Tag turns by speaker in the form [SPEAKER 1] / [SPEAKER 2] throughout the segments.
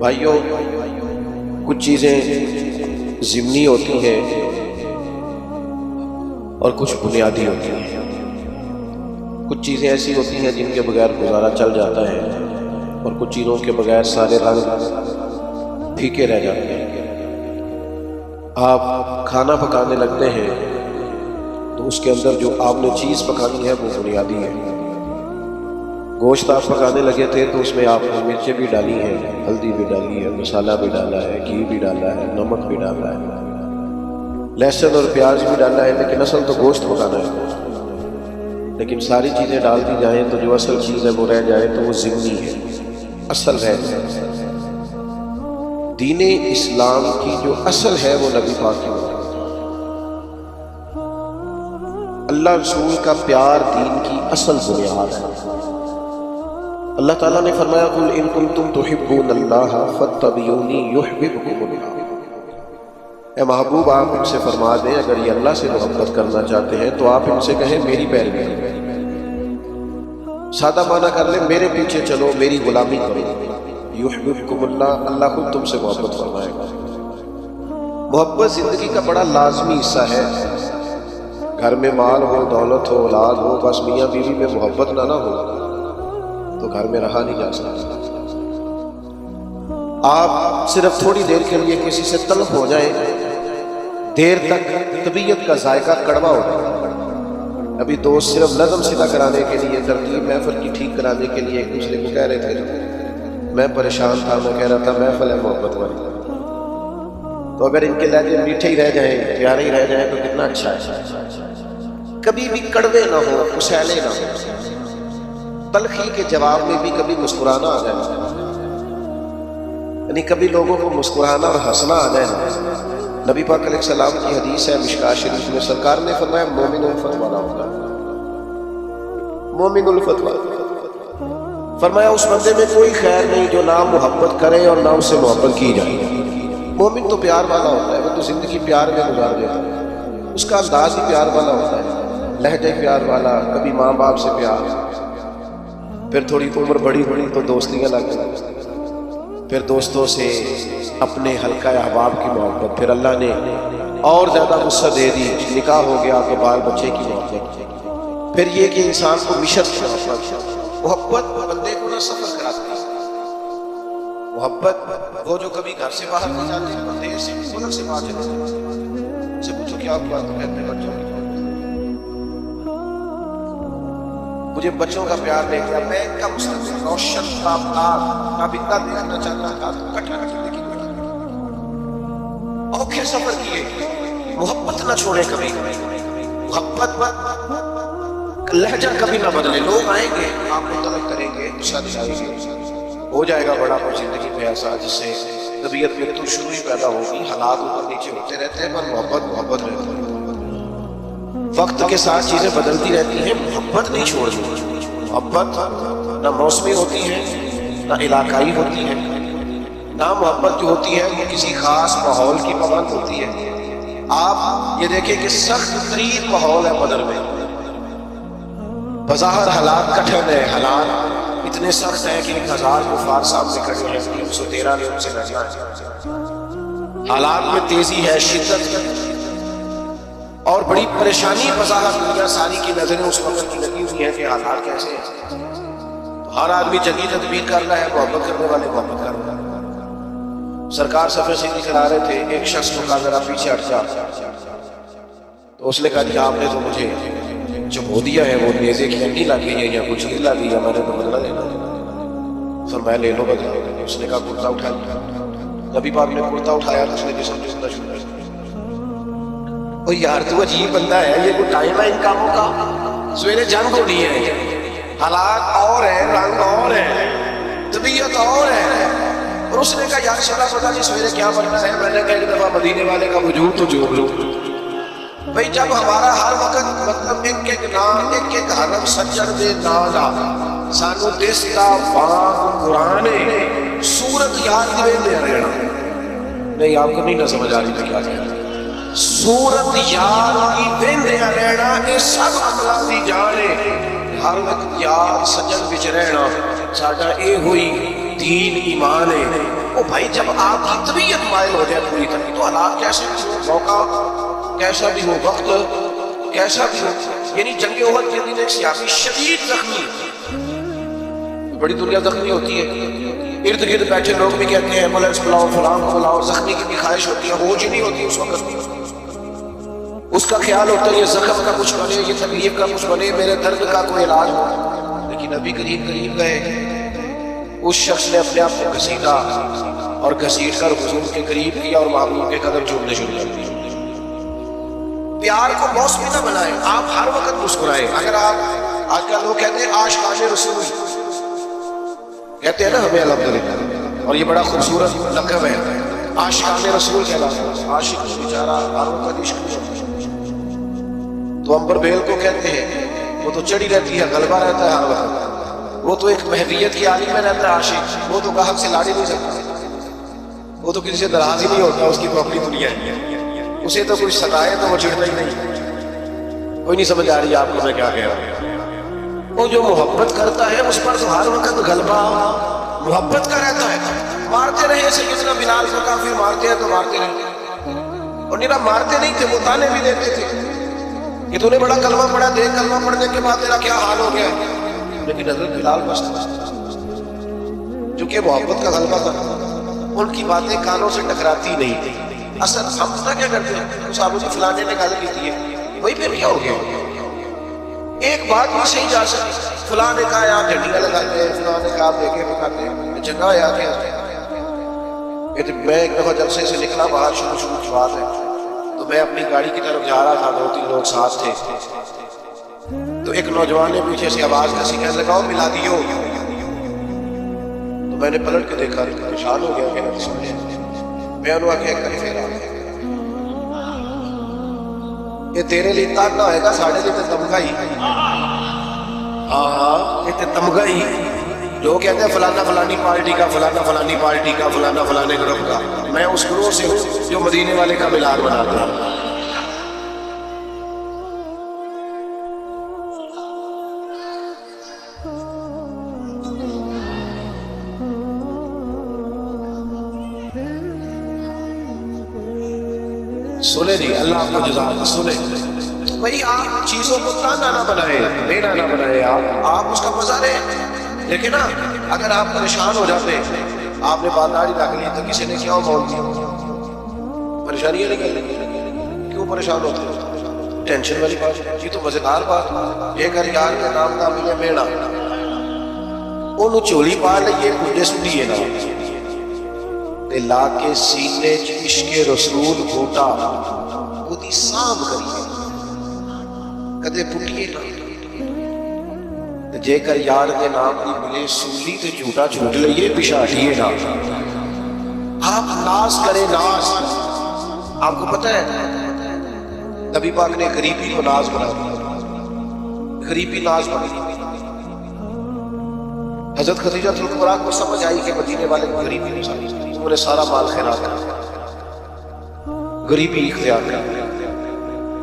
[SPEAKER 1] بھائیوں، کچھ چیزیں ضمنی ہوتی ہیں اور کچھ بنیادی ہوتی ہیں۔ کچھ چیزیں ایسی ہوتی ہیں جن کے بغیر گزارا چل جاتا ہے، اور کچھ چیزوں کے بغیر سارے رنگ پھیکے رہ جاتے ہیں۔ آپ کھانا پکانے لگتے ہیں تو اس کے اندر جو آپ نے چیز پکانی ہے وہ بنیادی ہے۔ گوشت آپ پکانے لگے تھے تو اس میں آپ نے مرچیں بھی ڈالی ہیں، ہلدی بھی ڈالی ہے، مسالہ بھی ڈالا ہے، گھی بھی ڈالا ہے، نمک بھی ڈالا ہے، لہسن اور پیاز بھی ڈالا ہے، لیکن اصل تو گوشت پکانا ہے۔ لیکن ساری چیزیں ڈال دی جائیں تو جو اصل چیز ہے وہ رہ جائے تو وہ ضمنی ہے، اصل رہ جائے۔ دین اسلام کی جو اصل ہے وہ نبی پاک کی ہے۔ اللہ رسول کا پیار دین کی اصل بنیاد ہے۔ اللہ تعالیٰ نے فرمایا قل ان کنتم تحبون اللہ فاتبعونی یحببکم اللہ۔ اے محبوب، آپ ان سے فرما دیں اگر یہ اللہ سے محبت کرنا چاہتے ہیں تو آپ ان سے کہیں میری پیروی کریں۔ سادہ معنی کر لیں، میرے پیچھے چلو، میری غلامی کرو۔ یحببکم اللہ، اللہ خود تم سے محبت فرمائے گا۔ محبت زندگی کا بڑا لازمی حصہ ہے۔ گھر میں مال ہو، دولت ہو، اولاد ہو، بس میاں بیوی میں محبت نہ ہو تو گھر میں رہا نہیں جا سکتا۔ آپ صرف تھوڑی دیر کے لیے کسی سے طلب ہو جائیں، دیر تک طبیعت کا ذائقہ کڑوا ہو جائے۔ ابھی دوست صرف نظم سیدھا کرانے کے لیے، ترتیب محفل کی ٹھیک کرانے کے لیے ایک دوسرے کو کہہ رہے تھے، میں پریشان تھا، میں کہہ رہا تھا محفل ہے محبت والی، تو اگر ان کے لہجے میٹھے ہی رہ جائیں، پیارے ہی رہ جائیں تو کتنا اچھا ہے۔ کبھی بھی کڑوے نہ ہو، کسیلے نہ ہو، تلخی کے جواب میں بھی کبھی مسکرانا آ جائے، یعنی کبھی لوگوں کو مسکرانا اور ہنسنا آ جائے۔ نبی پاک علیہ السلام کی حدیث ہے مشکاۃ شریف میں، سرکار نے فرمایا مومن الفت والا ہوتا ہے، مومن الفت والا، فرمایا اس بندے میں کوئی خیر نہیں جو نہ محبت کرے اور نہ اس سے محبت کی جائے۔ مومن تو پیار والا ہوتا ہے، وہ تو زندگی پیار میں گزار دیتا ہے، اس کا انداز ہی پیار والا ہوتا ہے، لہجہ پیار والا، کبھی ماں باپ سے پیار، پھر تھوڑی عمر بڑی ہوئی تو دوستیاں لگ گئی، پھر دوستوں سے اپنے حلقہ احباب کی محبت، پھر اللہ نے اور زیادہ وسعت دے دی، نکاح ہو گیا تو بال بچے کی محبت، پھر یہ کہ انسان کو مشن کی محبت بندے کو نہ سفر کراتی ہے۔ محبت وہ جو کبھی گھر سے باہر نہیں جاتے، بندے سے ملک سے باہر چلے جاتے، سے پوچھو کیا ہوا تو کہتے ہیں بچوں کی، مجھے بچوں کا پیار دیکھنا، میں ان کا مستقبل روشن تابندہ دیکھنا چاہتا تھا، تو کٹھا دیکھی اوکھے سفر کیے، محبت نہ چھوڑے کبھی، محبت لہجہ کبھی نہ بدلے۔ لوگ آئیں گے، آپ کو طلب کریں گے، غصہ دلائیں گے، ہو جائے گا بڑا کچھ زندگی میں ایسا جس سے طبیعت میں تو شروع ہی پیدا ہوگی، حالات اوپر نیچے ہوتے رہتے ہیں، پر محبت رہتی ہے۔ وقت کے ساتھ چیزیں بدلتی رہتی ہیں، محبت نہیں چھوڑتی۔ محبت نہ موسمی ہوتی ہے، نہ علاقائی ہوتی ہے، نہ محبت جو ہوتی ہے وہ کسی خاص ماحول کی پابند ہوتی ہے۔ آپ یہ دیکھیں کہ سخت ترین ماحول ہے بدر میں، بظاہر حالات کٹھن ہے، حالات اتنے سخت ہیں کہ 1000 کفار سامنے کھڑے ہیں، 313 نے ان سے لڑنا ہے، حالات میں تیزی ہے، شدت ہے، اور بڑی پریشانی بظاہر دنیا ساری کی نظریں اس وقت کی لگی ہوئی ہیں کہ حالات کیسے ہیں۔ ہر آدمی جنگی تدبیر کر رہا ہے، محبت کرنے والے محبت کر رہے ہیں۔ سرکار صفحے سیدھی کرا رہے تھے، ایک شخص کو کہا ذرا پیچھے ہٹ جا، تو اس نے کہا جی آپ نے تو مجھے جو ہو دیا ہے وہ نیزے کی ہڈی لگی ہے یا کچھ ہل لگی ہے، میں نے تو بدلہ لینا ہے۔ فرمایا لے لو بدلہ۔ اس نے کہا کرتا اٹھا لیا، نبی پاک نے کرتا اٹھایا تو اس نے جسم جسنا شروع کر دیا۔ او یار تو عجیب بندہ ہے، یہ کوئی ٹائم ہے ان کاموں کا؟ سویرے جنگ ہونی ہے، حالات اور ہیں، رنگ اور ہیں، طبیعت اور ہے، اور اس نے کہا یا رسول اللہ پتہ نہیں سویرے کیا بننا ہے؟ میں نے کہا ایک دفعہ مدینے والے کا وجود تو جوڑ لو۔ بھئی جب ہمارا ہر وقت مطلب ایک نام، ایک حرم سجر دے نالا سانو دستا پاک قرآن سورت یاد دے رہنا۔ نہیں آپ کو نہیں نہ سمجھ آ رہی میں کیا کہتا ہوں، سورت یاد کی دیندیا رہنا، یہ سب عملہ دی جانے، ہر وقت یاد سجن بچ رہنا، ساڈا اے ہوئی دین ایمان ہے۔ وہ بھائی جب آپ کی طبیعت مائل ہو جائے پوری طرح تو حالات کیسے بھی ہو، موقع کیسا بھی ہو، وقت کیسا بھی ہو. یعنی جنگ احد کے دن ایک صحابی شدید زخمی، بڑی دنیا زخمی ہوتی ہے، ارد گرد بیٹھے لوگ بھی کہتے ہیں ایمبولینس بلاؤ، فلاں کو بلاؤ. زخمی کی بھی خواہش ہوتی ہے، ہوش ہی نہیں ہوتی اس وقت. اس کا خیال ہوتا ہے یہ زخم کا کچھ بنے، یہ تکلیف کا کچھ بنے، میرے درد کا کوئی علاج ہو. لیکن نبی کریم گئے، اس شخص نے اپنے آپ کو گھسیٹا اور گھسیٹ کر حضور کے قریب کیا اور محبوب کے قدم چومنے شروع کر دیے. پیار کو موسمی نہ بنائیں، آپ ہر وقت مسکرائیں. اگر آپ آج کل لوگ کہتے ہیں عاشقان رسول کہتے ہیں نا ہمیں الحمدللہ، اور یہ بڑا خوبصورت لقب ہے عاشقان رسول کہلاتا ہے. عاشق بیچارہ ہر وقت عشق میں، تو عنبر بیل کو کہتے ہیں وہ تو چڑھی رہتی ہے، غلبہ رہتا ہے ہر وقت. وہ تو ایک محبیت کی عالم میں رہتا ہے عاشق، وہ تو گاہک سے لاڑ ہی نہیں سکتا، وہ تو کسی سے ناراض ہی نہیں ہوتا، اس کی تو اپنی دنیا ہے. اسے تو کوئی ستائے تو وہ چڑھتا ہی نہیں. کوئی نہیں سمجھ آ رہی آپ کو میں کیا کہہ رہا ہوں. وہ جو محبت کرتا ہے اس پر تو ہر وقت غلبہ محبت کا رہتا ہے. مارتے رہے سیدنا بلال کو کافر، مارتے ہیں تو مارتے رہے، اور نیرا مارتے نہیں تھے، وہ تانے بھی دیتے تھے کہ تو نے بڑا کلمہ پڑھا، دیکھ کلمہ پڑھنے کے بعد تیرا کیا حال ہو گیا. لیکن حضرت بلال بس جو کہ محبت کا غلبہ تھا، ان کی باتیں کانوں سے ٹکراتی نہیں تھی. اصل ہم پتہ کیا کرتے ہیں، اس صاحب جی فلانے نے گل کی ہے، وہی پھر کیا ہو گیا. ایک بات بھی صحیح جا سکتی، فلاں نے کہا آپ جھنڈیاں لگاتے ہیں، فلاں نے کہا آپ دیکھیں دکھاتے ہیں، جگہ یا کیا. میں ایک دفعہ جلسے سے نکلا باہر، شروع کی بات ہے، تو میں اپنی گاڑی کی طرف جا رہا تھا، 2-3 لوگ ساتھ تھے. تو ایک نوجوان نے پیچھے سے آواز کسی کہنے لگا وہ ملا دیو. تو میں نے پلٹ کے دیکھا، پریشان ہو گیا کہ میں سمجھے. میں انہوں نے کہا پھر یہ تیرے لیے تانا ہوئے گا، ساڑھے لیے تمغہ ہی. ہاں یہ تمغہ ہی. جو کہتے ہیں فلانا فلانی پارٹی کا، فلانا فلانی پارٹی کا، فلانا فلانے گروپ کا، میں اس گروہ سے ہوں جو مدینے والے کا ملاد بناتا ہوں. سنے جی، اللہ آپ کو جزاک سنے. بھائی آپ چیزوں کو تانا نہ بنائے، لینا نہ بنائے، آپ اس کا مزہ لیں. لیکن نا اگر آپ پریشان ہو جاتے، آپ نے بانداری رکھ لی تو کسی نے کیا بول دیا، پریشانیاں نہیں کریں. کیوں پریشان ہوتے ہیں؟ ٹینشن والی بات ہے. یہ تو مزیدار بات. یہ کر یار کے نام کا ملے میڑا، انہوں چولی پا لئیے گھنڈے سٹیے نا، لا کے سینے عشق رسول گھوٹا خودی سام کریے کدے پٹیے نا. جے کر یار دے نام دی ملے سولی تے جھوٹا جھوٹ لئیے پشاٹیے نا. آپ ناز کریں، ناز. آپ کو پتہ ہے نبی پاک نے غریبی کو ناز بنا دیا، غریبی ناز بنا دیا. حضرت خدیجہ الکبریٰ کو سمجھ آئی کہ مدینے والے غریبی نہیں سمجھ، انہوں نے سارا مال خیرات کر، غریبی اختیار کر.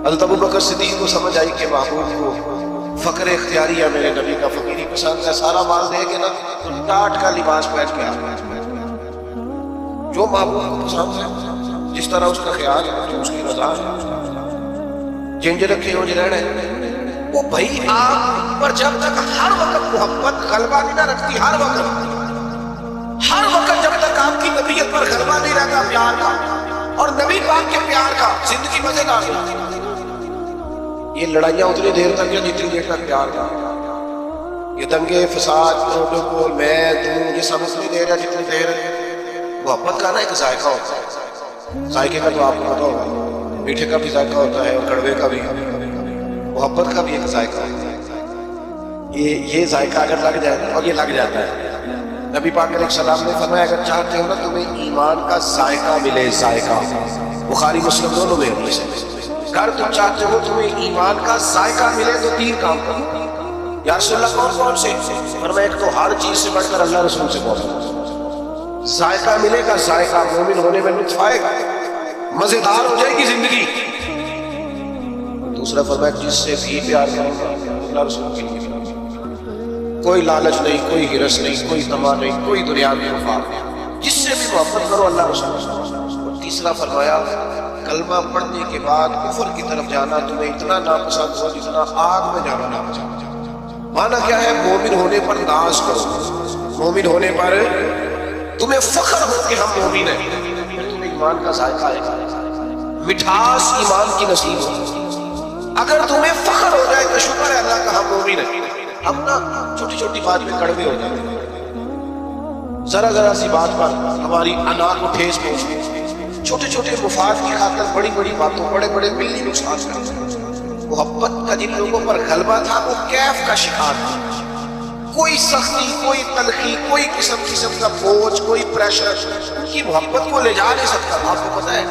[SPEAKER 1] حضرت ابوبکر صدیق کو سمجھ آئی کہ محبوب کو فقر اختیاری ہے، میرے نبی کا فقیری پسند ہے، سارا مال دے کے نا تو ٹاٹ کا لباس پہن کے آ جو محبوب کو پسند ہے، جس طرح اس کا خیال ہے، جو اس کی رضا ہے، جنج رکھے ہو رہنے. وہ بھائی آپ پر جب تک ہر وقت محبت غلبہ نہیں نہ رکھتی، ہر وقت جب تک آپ کی طبیعت پر غلبہ نہیں رہتا پیار کا اور نبی پاک کے پیار کا، زندگی مزیدار ہے. یہ لڑائیاں اتنی دیر تک یا جتنی دیر تک پیار کا، یہ دنگے فساد پروٹوکول میں تم، یہ سب اتنی دیر ہے جتنی دیر محبت کا نا ایک ذائقہ ہوتا ہے. ذائقے کا تو آپ کو پتا ہوگا، میٹھے کا بھی ذائقہ ہوتا ہے اور کڑوے کا بھی، محبت کا بھی ایک ذائقہ ہے. یہ ذائقہ اگر لگ جائے اور یہ لگ جاتا ہے. نبی پاک علیہ السلام نے فرمایا اگر چاہتے ہو نا تمہیں ایمان کا ذائقہ ملے، ذائقہ، بخاری مسلم دونوں میں حدیث ہے، اگر تم چاہتے ہو تمہیں ایمان کا ذائقہ ملے تو 3 کام کرو. یا رسول اللہ کون سے؟ فرمایا ایک تو ہر چیز سے بڑھ کر اللہ رسول سے بہت ذائقہ ملے گا. ذائقہ مومن ہونے میں لطف آئے گا، مزیدار ہو جائے گی زندگی. دوسرا فرمایا جس سے بھی پیار کرو گا اللہ رسول کے لیے، کوئی لالچ نہیں، کوئی ہرس نہیں، کوئی طمع نہیں، کوئی دنیاوی مفاد نہیں. جس سے بھی محبت کرو اللہ رسول. اور تیسرا فرمایا کلمہ پڑھنے کے بعد کفر کی طرف جانا تمہیں اتنا ناپسند ہو جتنا آگ میں جانا ناپسند. مانا کیا ہے؟ مومن ہونے پر ناز کرو، مومن ہونے پر تمہیں فخر ہو کہ ہم مومن ہیں، پھر تمہیں ایمان کا ذائقہ ہے، مٹھاس ایمان کی نصیب ہو. اگر تمہیں فخر ہو جائے تو شکر ہے اللہ کا ہم مومن ہیں. ہم نا چھوٹی چھوٹی بات میں کڑوے ہو جاتے ہیں، ذرا ذرا سی بات پر ہماری انا کو ٹھیس پہنچتی، چھوٹے چھوٹے مفاد کی خاطر بڑی بڑی باتوں بڑے بڑے ملی نقصان کرتے ہیں. محبت کا جن لوگوں پر غلبہ تھا وہ کیف کا شکار تھا. کوئی سختی، کوئی تلخی، کوئی قسم کا بوجھ، کوئی پریشر ان کی محبت کو لے جا نہیں سکتا. آپ کو پتہ ہے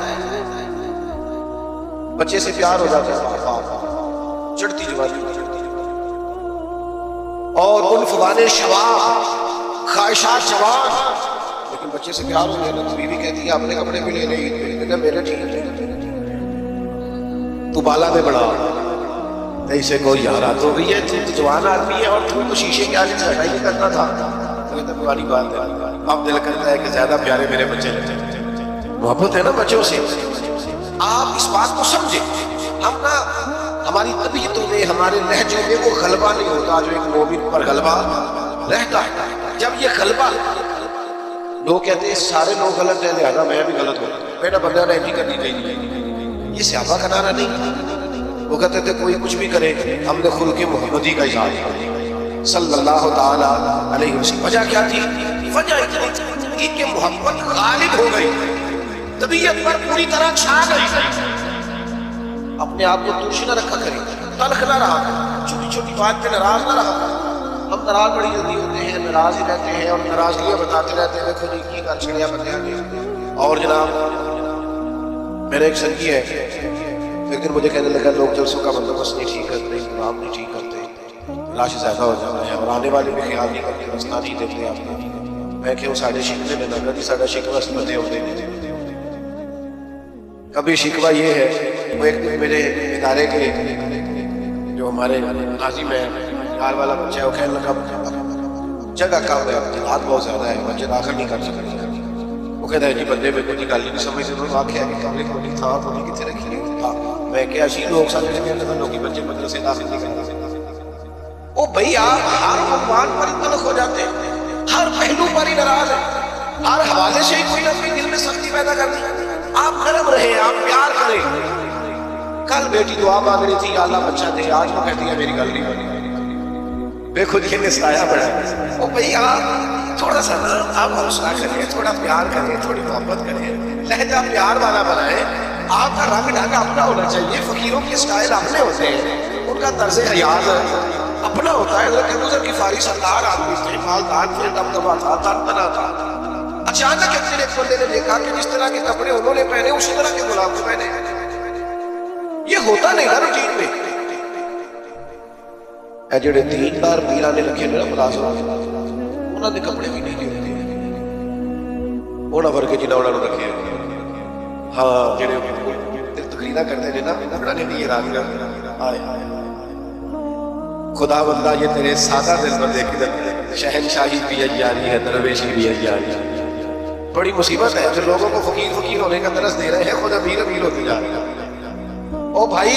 [SPEAKER 1] بچے سے پیار ہو جاتا ہے چڑھتی جوانی اور ان فوانے شباب خواہشات جوان، لیکن بچے سے پیار ہو گیا نا تو بیوی کہتی ہے اپنے کپڑے بھی لے لے عید پہ، میرے ٹھیک ہے تو بالا میں بڑا ایسے کوئی یارات ہو گئی ہے، تو جوان آدمی ہے اور تو شیشے کے آگے صفائی نہیں کرتا تھا. پرانی بات ہے، اب دل کرتا ہے کہ زیادہ پیارے میرے بچے رہتے ہیں. محبت ہے نا بچوں سے. آپ اس بات کو سمجھیں، ہم نا ہماری طبیعتوں میں ہمارے لہجوں میں وہ غلبہ نہیں ہوتا جو ایک مومن پر غلبہ رہتا ہے. جب یہ غلبہ، لوگ کہتے ہیں سارے لوگ غلط ہیں لہذا میں بھی غلط ہوں، میرا بندہ نے ایسی کرنی چاہیے، یہ صحابہ کا نعرہ نہیں. وہ کہتے تھے کوئی کچھ بھی کرے ہم نے خلق محمدی کا اظہار کیا صلی اللہ تعالی علیہ وسلم. وجہ کیا تھی؟ وجہ اتنی کہ محبت غالب ہو گئی، طبیعت پر پوری طرح چھا گئی. اپنے آپ کو ترش نہ رکھا کرے، تلخ نہ رہا، چھوٹی چھوٹی بات پہ ناراض نہ رہا. ہم ناراض بڑی جلدی ہوتے ہیں، ناراض ہی رہتے ہیں اور ناراضگیاں بتاتے رہتے ہیں، دیکھو جی کی کر چھڑیاں بندے آگے. اور جناب میرے ایک سنگی ہے، ایک دن مجھے کہنے لگا لوگ جلسوں کا بندوبست نہیں ٹھیک کرتے، آپ نہیں ٹھیک کرتے، رش زیادہ ہو جاتا ہے اور آنے والے بھی خیال نہیں کرتے، رستہ نہیں دیتے آپ کو. میں کہ وہ سارے شکوے میں نہ کبھی سارا شکوہ سمجھے ہوتے ہیں. کبھی شکوہ یہ ہے، وہ ایک دن میرے ادارے کے جو ہمارے ناظم ہیں یار والا بچہ ہے، وہ کہنے لگا جگہ کم ہے، جہاد بہت زیادہ ہے، بچے داخل نہیں کر سکتے. وہ کہتا ہے جی بندے میں کوئی گل ہی نہیں سمجھتے، انہوں نے واقعہ ہے کہ کمرے کو نہیں تھا تو نہیں کتنے رکھی تھا. میں کہ ایسی لوگ ساتھ میں کہنے لگا لوگ بچے مدرسے داخل نہیں کرتے. او بھئی آپ ہر عنوان پر تلخ ہو جاتے ہیں، ہر پہلو پر ہی ناراض ہیں، ہر حوالے سے ہی کوئی نہ کوئی دل میں سختی پیدا کرنی. آپ نرم رہیں، آپ پیار کریں. کل بیٹی دعا مانگ رہی تھی یا اللہ بچہ دے، آج وہ کہتی ہے میری گل نہیں بنی. بے خود یہ نسایا پڑا. او بھئی آپ تھوڑا سا نا آپ حوصلہ کریں، تھوڑا پیار کریں، تھوڑی محبت کریں، لہجہ پیار والا بنائیں. آپ کا رنگ ڈھنگ اپنا ہونا چاہیے. فقیروں کے اسٹائل اپنے ہوتے ہیں، ان کا طرز حیات اپنا ہوتا ہے. حضرت ابو ذر غفاری سردار آدمی تھے، مالدار تھے، دبدبا تھا، تنتنا تھا. اچانک ایک دن ایک بندے نے دیکھا کہ جس طرح کے کپڑے انہوں نے پہنے اسی طرح کے غلام نے پہنے. یہ ہوتا نہیں نا روٹین میں. اے جڑے دیندار پیرا نے رکھے نا ملازم، انہوں نے کپڑے بھی نہیں ہوتے انہوں ورگے جنہوں نے رکھے. ہاں جڑے تقریرا کرتے ہیں نا انہوں نے بھی یہ راضی رکھا. آئے خدا بندہ یہ تیرے سادہ دل بندے کی شہنشاہی بھی عیاری ہے، درویشی بھی عیاری ہے. بڑی مصیبت ہے جو لوگوں کو فقیر فقیر ہونے کا درس دے رہے ہیں، خود امیر امیر ہوتے جا رہے ہیں. او بھائی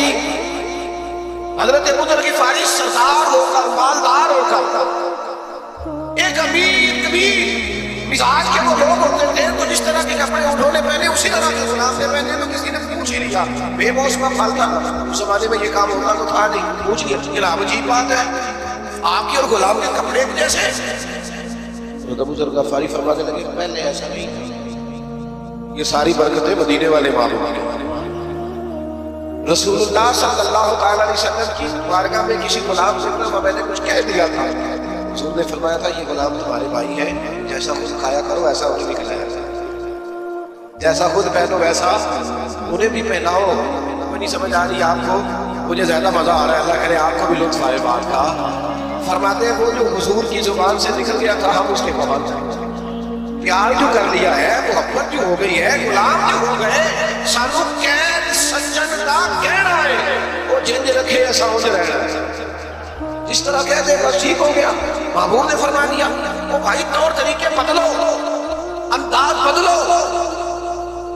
[SPEAKER 1] حضرت ابو ذر غفاری سردار ہو کر، مالدار ہو کر، ایک امیر کبیر مزاج کے وہ لوگ ہوتے تھے تو جس طرح کے کپڑے انہوں نے پہنے اسی طرح کے غلام نے پہنے. تو کسی نے پوچھ ہی لیا، بے موسمہ پھل تھا، اس زمانے میں یہ کام ہوتا تو تھا نہیں. پوچھ لیا یہ عجیب بات ہے آپ کی اور غلام کے کپڑے جیسے. ابو ذر غفاری فرمانے لگے پہلے ایسا نہیں، یہ ساری برکتیں مدینے والے معلوم ہیں. رسول اللہ صلی اللہ تعالیٰ علیہ وسلم کی بارگاہ میں کسی غلام سے میں نے کچھ کہہ دیا تھا. حضور نے فرمایا تھا یہ غلام تمہارے بھائی ہے، جیسا خود کھایا کرو ایسا انہیں بھی کھلایا کرو، جیسا خود پہنو ویسا انہیں بھی پہناؤ. وہ نہیں سمجھ آ رہی آپ کو، مجھے زیادہ مزہ آ رہا ہے، اللہ کرے آپ کو بھی لطف آئے بات کا. فرماتے ہیں وہ جو حضور کی زبان سے نکل گیا تھا ہم اس کے پابند تھے. پیار جو کر لیا ہے، محبت جو ہو گئی ہے، غلام جو ہو گئے، سانو قید سجن دا کہنا ہے وہ جنج رکھے ایسا ہو رہنا ہے. جس طرح کہہ دے بس ٹھیک ہو گیا. محبوب نے فرما دیا وہ بھائی طور طریقے بدلو. انداز بدلو،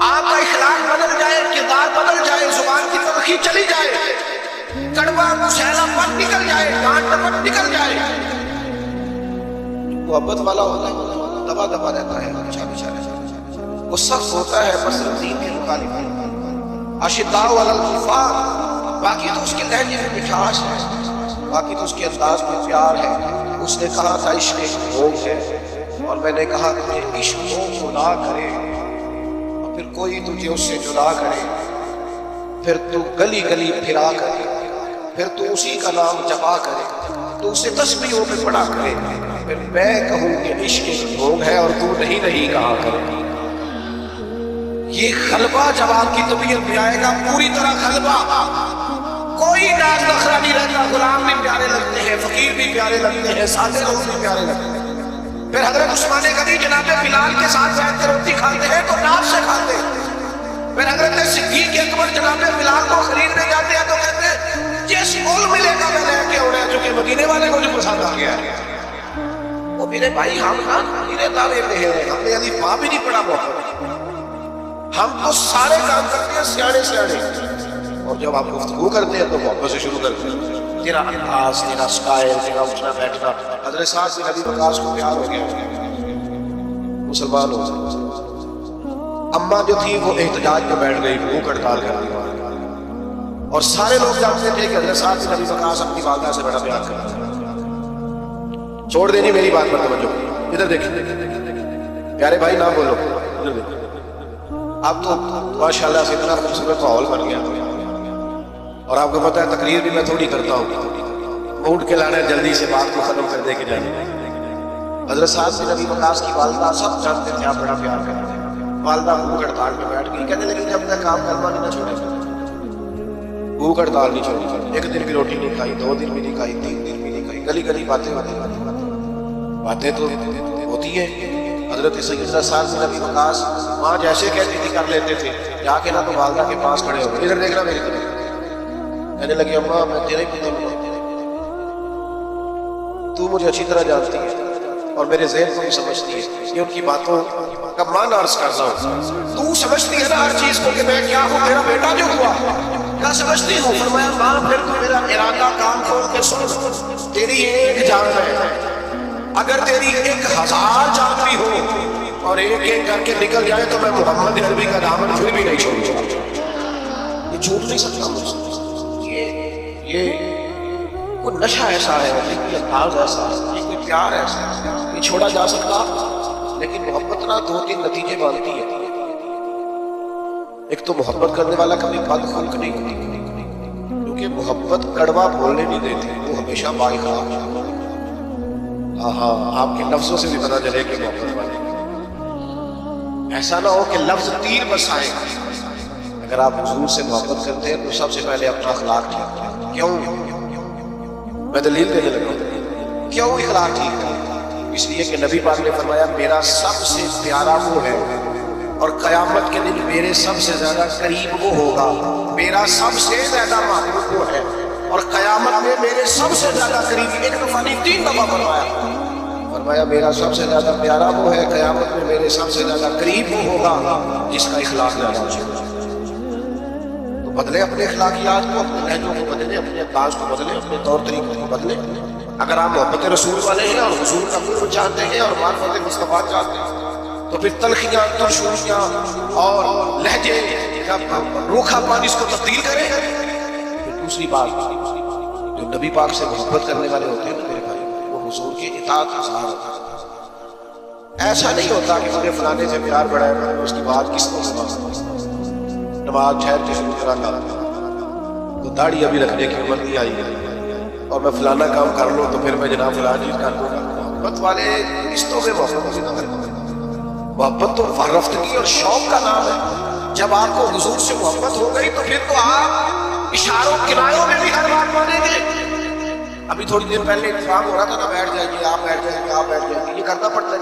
[SPEAKER 1] آپ کا اخلاق بدل جائے، کردار بدل جائے، زبان کی تلخی چلی جائے، کڑوا مسیلہ پن نکل جائے، ڈانٹ ڈپٹ نکل جائے۔ محبت والا ہوتا ہے دبا دبا رہتا ہے، وہ سخت ہوتا ہے پر صرف دین کے مخالف۔ اشداء علی الکفار، باقی تو اس کے لہجے میں مٹھاس ہے، باقی تو اس کے انداز میں پیار ہے۔ اس نے کہا تھا عشق ایک بھوگ ہے، اور میں نے کہا کہ عشق کو نہ کرے اور پھر کوئی تجھے اس سے جدا کرے، پھر تو گلی گلی پھرا کرے، پھر تو اسی کا نام جپا کرے، تو اسے تسبیحوں میں پڑھا کرے، پھر میں کہوں کہ عشق ایک بھوگ ہے اور تو نہیں نہیں کہا کرے۔ یہ غلبہ جب آپ کی طبیعت میں آئے گا، پوری طرح غلبہ، کوئی ناز نخرا نہیں رہتا، غلام بھی پیارے لگتے ہیں، فقیر بھی پیارے لگتے ہیں، سادے لوگ بھی پیارے لگتے ہیں۔ پھر حضرت عثمان غنی جناب بلال کے ساتھ بیٹھ کے روٹی کھاتے ہیں تو ناز سے کھاتے ہیں۔ پھر حضرت صدیق اکبر جناب بلال کو خریدنے جاتے ہیں تو کہتے ہیں جس مول ملے گا میں لے کے اڑے، چونکہ مدینے والے کو جو پسند آ گیا ہے۔ وہ میرے بھائی ہم نا میرے دعوے میں ہیں، ہم نے ابھی پا بھی نہیں پڑا محبت، ہم تو سارے کام کرتے ہیں سیاڑے سیاڑے، اور جب آپ گفتگو کرتے ہیں تو محبت سے شروع کرتے ہیں۔ تیرا انداز، تیرا سٹائل، تیرا اٹھنا بیٹھنا۔ حضرت سعد بن ابی وقاص کو پیار ہو گیا، مسلمان ہو گئے۔ اماں جو تھی وہ احتجاج میں بیٹھ گئی، بھوک ہڑتال کر دی، اور سارے لوگ جانتے تھے کہ حضرت سعد بن ابی وقاص اپنی والدہ سے بڑا پیار کرتے ہیں۔ چھوڑ دینی میری بات پر توجہ، ادھر دیکھیں پیارے بھائی، نہ بولو، ادھر دیکھیں۔ اب تو ماشاءاللہ سے اتنا خوبصورت ماحول بن گیا، اور آپ کو پتہ ہے تقریر بھی میں تھوڑی کرتا ہوں، اٹھ کے لانا ہے جلدی سے بات کو ختم کر دے کے جانا۔ حضرت سعد بن ابی وقاص کی والدہ سب جانتے تھے آپ بڑا پیار کرتے ہیں۔ والدہ بھوک ہڑتال میں بیٹھ گئی، کہنے لگی جب تک کام کرنا نہیں نہ چھوڑے، بھوک ہڑتال نہیں چھوڑی، ایک دن کی روٹی نہیں کھائی، 2 دن بھی نہیں کھائی، 3 دن بھی نہیں کھائی، گلی گلی باتیں تو ہوتی ہیں۔ حضرت سیدنا سعد بن ابی وقاص ماں جیسے کہتی تھی کر لیتے تھے، جا کے نہ تو والدہ کے پاس کھڑے ہو گئے، ادھر دیکھنا میری طرف، کہنے لگی اماں میں تیرے بھی نہیں، تو مجھے اچھی طرح جانتی ہے اور میرے ذہن کو بھی سمجھتی ہے، یہ ان کی باتوں کا معنی عرض کرتا ہوں۔ تو سمجھتی ہے نا ہر چیز کو کہ میں کیا ہوں، میرا بیٹا جو ہوا کیا سمجھتی ہوں؟ فرمایا ماں پھر تو میرا ارادہ کام کھول کے سن، تیری ایک جان ہے، اگر تیری 1000 جان بھی ہو اور ایک ایک کر کے نکل جائے تو میں محمد عربی کا دامن پھر بھی نہیں چھوڑوں گا۔ یہ چھوٹ نہیں سکتا مجھ سے، یہ کوئی نشہ ایسا ہے، یہ کوئی انداز ایسا ہے، یہ کوئی پیار ایسا ہے، یہ چھوڑا جا سکتا۔ لیکن محبت نہ 2-3 نتیجے مانتی ہے۔ ایک تو محبت کرنے والا کبھی بد خلق نہیں ہوتی، کیونکہ محبت کڑوا بولنے نہیں دیتی، وہ ہمیشہ بااخلاق۔ ہاں آپ کے لفظوں سے بھی پتہ چلے کہ محبت والے، ایسا نہ ہو کہ لفظ تیر بس آئے۔ اگر آپ حضور سے محبت کرتے ہیں تو سب سے پہلے اپنا اخلاق ٹھیک کریں۔ کیوں؟ میں دلیل دینے لگا ہوں کیوں اخلاق ٹھیک کریں؟ اس لیے کہ نبی پاک نے فرمایا میرا سب سے پیارا وہ ہے، اور قیامت کے دن میرے سب سے زیادہ قریب وہ ہوگا، میرا سب سے زیادہ محبوب وہ ہے، اور قیامت میں میرے سب سے زیادہ قریب، ایک دفعہ نہیں 3 دفعہ فرمایا میرا سب سے زیادہ پیارا وہ ہے، قیامت میں میرے سب سے زیادہ قریب وہ ہوگا جس کا اخلاق زیادہ اچھا ہو۔ تو بدلے اپنے اخلاقیات کو، اپنے لہجوں کو بدلے، اپنے انداز کو بدلے، اپنے طور طریقوں کو بدلے۔ اگر آپ محبت رسول والے ہیں اور حضور کا قرب چاہتے ہیں اور معرفت مصطفیٰ چاہتے ہیں تو پھر تلخیاں، ترشیاں اور لہجے کا روکھا پانی اس کو تبدیل کریں۔ پھر دوسری بات، جو نبی پاک سے محبت کرنے والے ہوتے ہیں میرے بھائی، وہ حضور کی اطاعت اظہار ہوتا ہے۔ ایسا نہیں ہوتا کہ مجھے فلانے سے پیار بڑھا ہے، اس کی بات کس کو سمجھتا، نماز ٹھہر کے شروع کرا تھا تو داڑھی ابھی رکھنے کی عمر نہیں آئی اور میں فلانا کام کر لوں تو پھر میں جناب فلاں چیز کر لوں گا۔ محبت والے رشتوں میں محبت نہ کریں۔ محبت تو رفتگی اور شوق کا نام ہے۔ جب آپ کو حضور سے محبت ہو گئی تو پھر تو آپ اشاروں کنایوں میں بھی ہر بات مانیں گے۔ ابھی تھوڑی دیر پہلے انتظام ہو رہا تھا نا، بیٹھ جائیے آپ، بیٹھ جائیں گے آپ، بیٹھ جائیں گے، یہ کرنا پڑتا ہے۔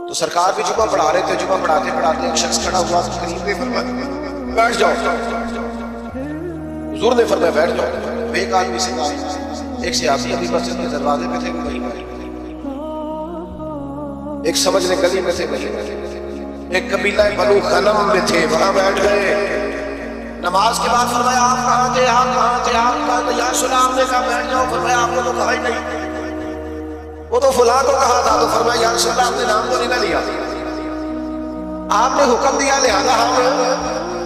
[SPEAKER 1] تو سرکار بھی جمعہ پڑھا رہے تھے، جمعہ پڑھاتے پڑھاتے ایک شخص کھڑا ہوا تو قریب میں فرمایا بیٹھ جاؤ، حضور نے فرمایا بیٹھ جاؤ۔ ایک آدمی سے کہا، ایک سیاسی ابھی مسجد کے دروازے پہ تھے، وہی بیٹھ، ایک سمجھنے گلی میں تھے، ایک قبیلہ بنو غنم میں تھے، وہاں بیٹھ گئے۔ نماز کے بعد فرمایا آپ کہاں تھے، آپ کہاں تھے، آپ کہاں تھے؟ یا رسول اللہ، آپ نے کہا بیٹھ جاؤ۔ فرمایا آپ نے تو کہا ہی نہیں، وہ تو فلاں کو کہا تھا۔ تو فرمایا یا رسول اللہ، آپ نے نام تو نہیں نہ لیا، آپ نے حکم دیا لہذا ہم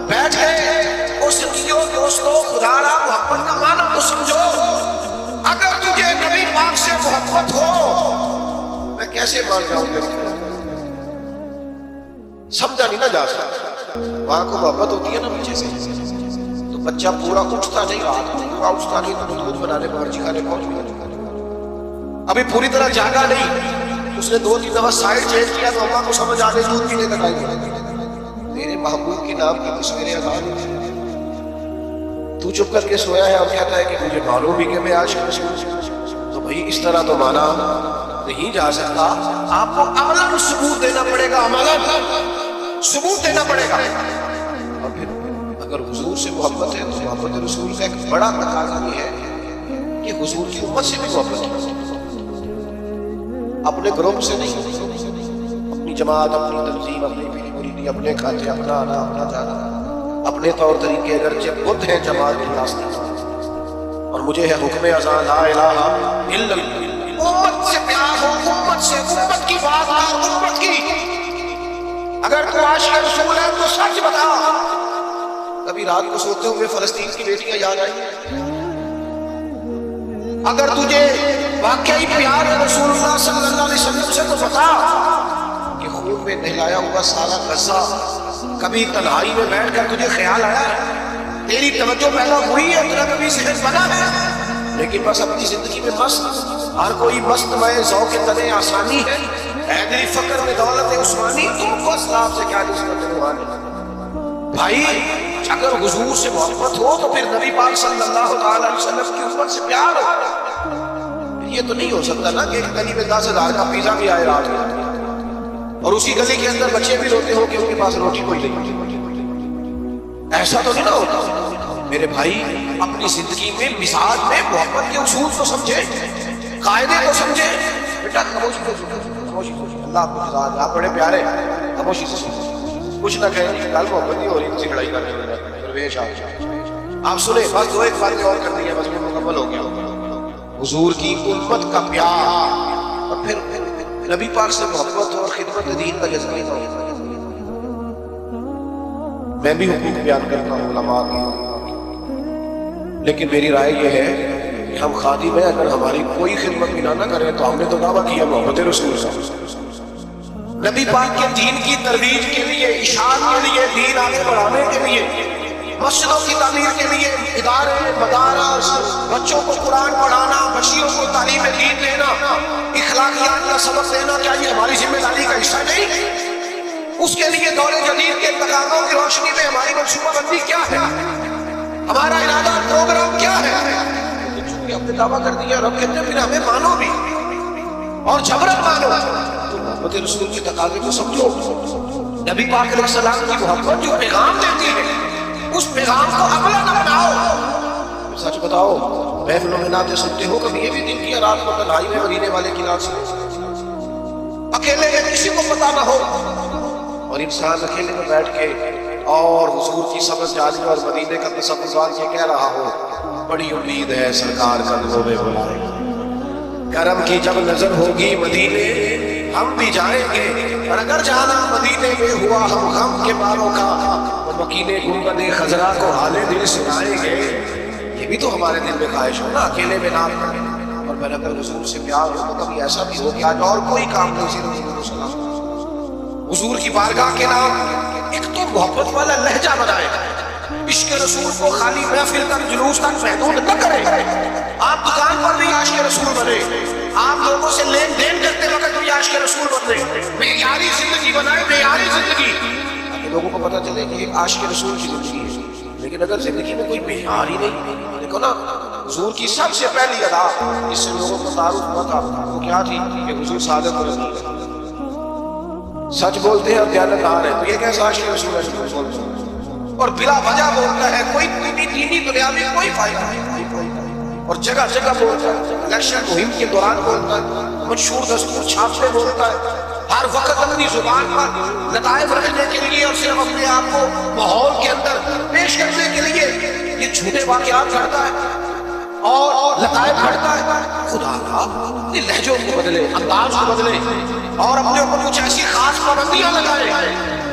[SPEAKER 1] بیٹھ گئے۔ اور سنگیو دوستو، خدا را محبت کا معنی تو سمجھو۔ اگر تجھے نبی پاک سے محبت ہو، میں کیسے مان جاؤں گا؟ سمجھا نہیں نہ جا سکتا۔ وہاں کو محبت ہوتی ہے نا پیچھے سے، تو بچہ پورا اٹھتا نہیں، رات پورا اٹھتا نہیں، تو دودھ بنانے باورچی خانے پہنچ گیا، ابھی پوری طرح جاگا نہیں۔ اس نے 2-3 دفعہ سائڈ چینج کیا تو اماں کو سمجھ آ گئی، دودھ پینے تک آئی۔ تیرے محبوب کے نام کی تصویریں آزاد ہیں، تو چپ کر کے سویا ہے اور کہتا ہے کہ مجھے معلوم بھی کہ میں عاشق ہوں۔ تو بھائی اس طرح تو مانا نہیں جا سکتا، آپ کو عملاً ثبوت دینا پڑے گا، عملاً ثبوت دینا پڑے گا۔ اور پھر اگر حضور سے محبت ہے تو محبت رسول کا ایک بڑا تقاضا یہ ہے کہ حضور کی امت سے بھی محبت کی، اپنے گروپ سے نہیں، اپنی جماعت، اپنی تنظیم، اپنی پیری مریدی، اپنے کھاتے، اپنا آنا، اپنا جانا، اپنے طور طریقے اگرچہ خود ہیں جماعت کی راستہ، اور مجھے ہے حکم اذان لا الہ الا اللہ۔ امت سے پیار ہو، امت سے، امت کی بات کر، امت کی۔ اگر تو عاشق رسول ہے تو سچ بتا، کبھی رات کو سوتے ہوئے فلسطین کی بیٹیاں یاد آئی؟ اگر تجھے واقعی پیار ہے رسول اللہ صلی اللہ علیہ وسلم سے تو بتا کہ خون میں نہلایا ہوا سارا غزہ کبھی تنہائی میں بیٹھ کر تجھے خیال آیا ہے؟ تیری توجہ پیدا ہوئی ہے، تیرا کبھی ذہن بنا ہے؟ لیکن بس اپنی زندگی میں مست، ہر کوئی مست میں ذوق تنے آسانی ہے، حیدری فقر میں دولت عثمانی، تم کو اسلام سے کیا نسبت روحانی؟ بھائی اگر حضور سے محبت ہو تو پھر نبی پاک صلی اللہ علیہ وسلم کی امت سے پیار ہو۔ یہ تو نہیں ہو سکتا نا کہ ایک گلی میں 10,000 کا پیزا بھی آئے رات میں، اور اسی گلی کے اندر بچے بھی روتے ہو کہ ان کے پاس روٹی کوئی نہیں۔ ایسا تو نہیں نہ ہوتا میرے بھائی۔ اپنی زندگی میں مزاج میں محبت کے اصول تو سمجھے، قاعدے تو سمجھے۔ بیٹا خاموشی کو خاموشی کو، اللہ آپ کو جزا دے، آپ بڑے پیارے، خاموشی کو کچھ نہ کہیں، کل محبت نہیں ہو رہی، کسی لڑائی کر رہے ہیں، پرویش آپ سنیں، بس 2-1 باتیں اور کرنی ہے، بس وہ مکمل ہو گیا۔ حضور کی امت کا پیار، اور پھر نبی پاک سے محبت اور خدمت دین کا جذبہ ہی۔ میں بھی حقوق بیان کرتا ہوں علماء کی، لیکن میری رائے یہ ہے کہ ہم خادم ہیں، اگر ہماری کوئی خدمت بھی نہ کرے تو ہم نے تو دعویٰ کیا محبت رسول سے، نبی پاک کے دین کی ترویج کے لیے، اشاعت کے لیے، دین آگے بڑھانے کے لیے، مسجدوں کی تعمیر کے لیے، ادارے، مدارس، بچوں کو قرآن پڑھانا، بچیوں کو تعلیم دین دینا، اخلاقیات کا سبق دینا، کیا یہ ہماری ذمہ داری کا حصہ نہیں؟ اس کے لیے دور جدید کے تقاضوں کی روشنی میں ہماری منصوبہ بندی کیا ہے، ہمارا ارادہ پروگرام کیا ہے؟ چونکہ ہم نے دعویٰ کر دیا، رب کہتے ہیں پھر ہمیں مانو بھی اور جبرن مانو۔ محبت رسول کے تقاضے کو سمجھو، نبی پاک علیہ السلام کی محبت جو پیغام دیتی ہے اس پیغام کو عملاً اپناؤ۔ سچ بتاؤ، محفلوں میں نعتیں سنتے ہو، کبھی یہ بھی دن کی رات کو تنہائی میں مدینے والے کی نعت سنتے، اکیلے میں کسی کو پتہ نہ ہو، اور انسان اکیلے میں بیٹھ کے اور حضور کی سبز جاری اور مدینے کا تصور یہ کہہ رہا ہو، بڑی امید ہے سرکار قدموں میں بلائے گا، کرم کی جب نظر ہوگی مدینے ہم بھی جائیں گے، اور اگر جانا مدینے میں ہوا ہم غم کے باروں کا، اور مکینے گنبد خضرا کو حال دل سنائیں گے۔ یہ بھی تو ہمارے دل میں خواہش ہو نا، اکیلے میں نام پڑھیں، اور پھر اگر رسول سے پیار ہو تو کبھی ایسا بھی ہو کہ آج اور کوئی کام نہیں، صرف رسول کو سلام، حضور کی بارگاہ کے نام ایک تو محبت والا لہجہ بنائے، عشق رسول کو خالی محفل تک، جلوس تک محدود نہ کرے۔ آپ دکان پر بھی عاشق رسول بنے، آپ لوگوں سے لین دین کرتے وقت بھی عاشق رسول بنے، معیاری زندگی بنائے، معیاری زندگی، تاکہ لوگوں کو پتہ چلے کہ عاشق رسول کی زندگی ہے۔ لیکن اگر زندگی میں کوئی معیار ہی نہیں، دیکھو نا حضور کی سب سے پہلی ادا جس سے لوگوں کو تعارف ہوا تھا وہ کیا تھی کہ حضور صادق اور رسول ہے، سچ بولتے ہیں اور دیانتدار ہے، تو یہ کیسا عاشق رسول ہے؟ اور بلا وجہ بولتا ہے، کوئی دینی دنیا میں کوئی فائدہ نہیں، اور جگہ جگہ بولتا ہے، الیکشن مہم کے دوران بولتا ہے، منشور دستور چھاپتے بولتا ہے، ہر وقت اپنی زبان پر لطائف رکھنے کے لیے اور صرف اپنے آپ کو ماحول کے اندر پیش کرنے کے لیے یہ جھوٹے واقعات کرتا ہے اور لطائف کرتا ہے. خدا اپنے لہجوں کو بدلے، انداز کو بدلے اور اپنے اوپر کچھ ایسی خاص پابندیاں لگائے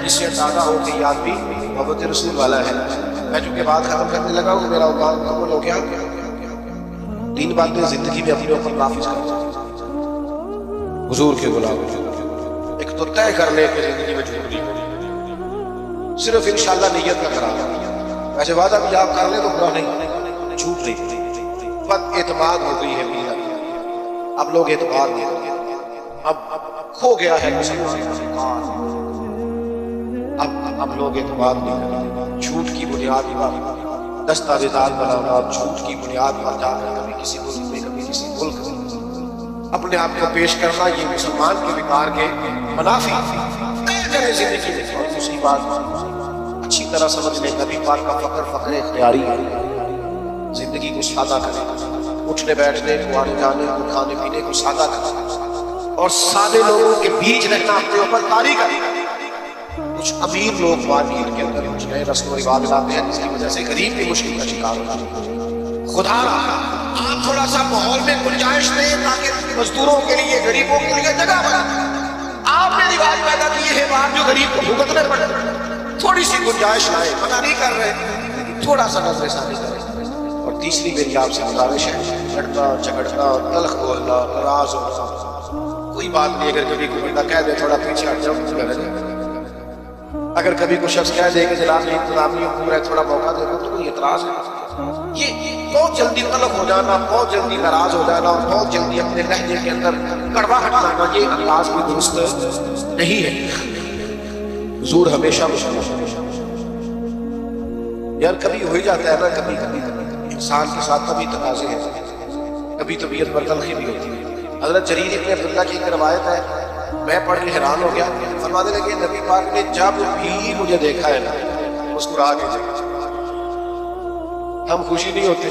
[SPEAKER 1] جس سے اندازہ ہو کہ یہ آدمی محبت رسول والا ہے. میں چونکہ بات ختم کرنے لگا ہوں، میرا اوقات مکمل ہو گیا. 3 باتیں زندگی میں اپنے اوپر نافذ کرتا حضور کے غلام. ایک تو طے کر لے کہ زندگی میں جھوٹ نہیں ہوگی، صرف انشاءاللہ نیت کا قرار. ایسے وعدہ بھی آپ کر لیں تو برا نہیں، جھوٹ نہیں. بد اعتماد ہو گئی ہے میرا، اب لوگ اعتماد نہیں کرتے. اب کھو گیا ہے اب لوگ اعتماد نہیں کرتے. جھوٹ کی بنیاد پر دستاویزات بنانا اور جھوٹ کی بنیاد پر جا کر کبھی کسی ملک میں کبھی کسی ملک میں اپنے آپ کو پیش کرنا، یہ مسلمان کے وقار کے منافی. زندگی میں اور دوسری بات اچھی طرح سمجھ لیں، نبی پاک کا فقر اختیاری ہے. زندگی کو سادہ کریں، اٹھنے بیٹھنے کو، آنے جانے کو، کھانے پینے کو سادہ کریں اور سادے لوگوں کے بیچ رہنا اپنے اوپر طاری کریں. کچھ امیر لوگ مارکیٹ کے اندر کچھ نئے رسم و رواج لاتے ہیں جس کی وجہ سے غریب بھی مشکل کا شکار ہوتا ہے. خدا آپ تھوڑا سا ماحول میں گنجائش دیں تاکہ مزدوروں کے لیے، غریبوں کے لیے جگہ بنے. آپ نے رواج پیدا کیے ہیں باہر جو غریب کو بھگتنے پڑے. تھوڑی سی گنجائش لائے، منع نہیں کر رہے لیکن تھوڑا سا نظر ثانی کریں. اور تیسری میری آپ سے گزارش ہے، لڑنا جھگڑنا، تلخ بولنا، ناراض ہونا کوئی بات نہیں. اگر کبھی کوئی بندہ کہہ دے تھوڑا پیچھے ہٹ جاؤ، اگر کبھی کوئی شخص کہہ دے کہ جناب یہ انتظامی امور ہے تھوڑا موقع دے دو تو کوئی اعتراض ہے. یہ بہت جلدی طلب ہو جانا، بہت جلدی ناراض ہو جانا اور بہت جلدی اپنے لہجے کے اندر کڑواہٹ لانا، یہ انداز بھی درست نہیں ہے. حضور ہمیشہ یار کبھی ہو ہی جاتا ہے نا، کبھی انسان کے ساتھ کبھی تقاضے ہیں، کبھی طبیعت پر تلخی بھی ہوتی ہے. حضرت جریر ابن عبداللہ کی ایک روایت ہے، میں پڑھ کے حیران ہو گیا. فرمانے لگے نبی پاک نے جب بھی مجھے دیکھا ہے نا مسکرا کے دیکھا. ہم خوشی نہیں ہوتے،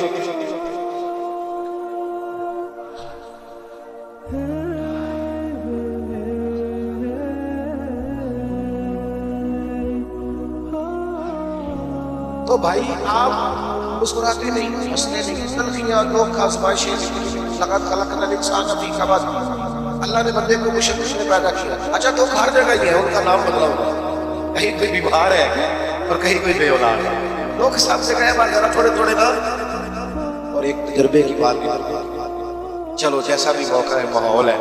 [SPEAKER 1] تو بھائی آپ مسکراتے نہیں، ہنستے نہیں. تلخیاں، دکھ، آزمائشیں، لقد خلقنا الانسان فی کبد. اللہ نے بندے کو مشکل میں پیدا کیا. اچھا تو ہر جگہ یہ ہے، ان کا نام بدلا ہوگا. کہیں کوئی بیمار ہے اور کہیں کوئی بے اولاد ہے. لوگ سب سے کہے بار ذرا تھوڑے تھوڑے نا. اور ایک تجربے کی بات بھی چلو جیسا بھی موقع ہے، ماحول ہے،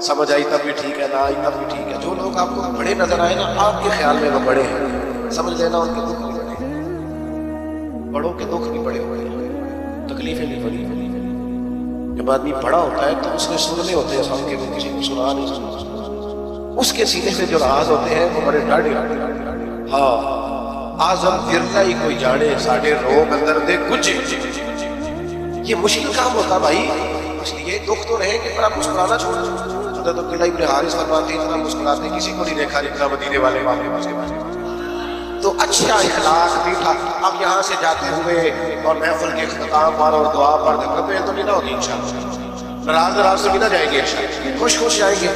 [SPEAKER 1] سمجھ آئی تب بھی ٹھیک ہے، نہ آئی تب بھی ٹھیک ہے. جو لوگ آپ کو بڑے نظر آئے نا آپ کے خیال میں وہ بڑے ہیں، سمجھ لینا ان کے دکھ بھی بڑے ہیں. بڑوں کے دکھ بھی بڑے ہوئے ہیں، تکلیفیں بھی بڑی ہوئی. جب آدمی بڑا ہوتا ہے تو اس نے سننے ہوتے ہیں سب کے، وہ کسی کو سنا نہیں سنا. اس کے سینے سے جو راز ہوتے ہیں وہ بڑے ڈاڑے. ہاں آزم گرنا ہی کوئی جانے، ساڑھے روگ اندر دے کچھ. یہ مشکل کام ہوتا بھائی. اس لیے دکھ تو رہے کہ پر آپ مسکرانا چھوڑا. حضرت عبداللہ ابن حارث فرماتے ہیں اتنا مسکراتے کسی کو نہیں دیکھا جتنا مدینے والے واقع کے بارے. تو اچھا اخلاق میٹھا. اب یہاں سے جاتے ہوئے اور محفل کے اختتام پر اور دعا پر دقتیں تو نہیں نہ ہوگی انشاءاللہ. ناراض تو نہیں نہ جائیں گے، خوش خوش جائیں گے.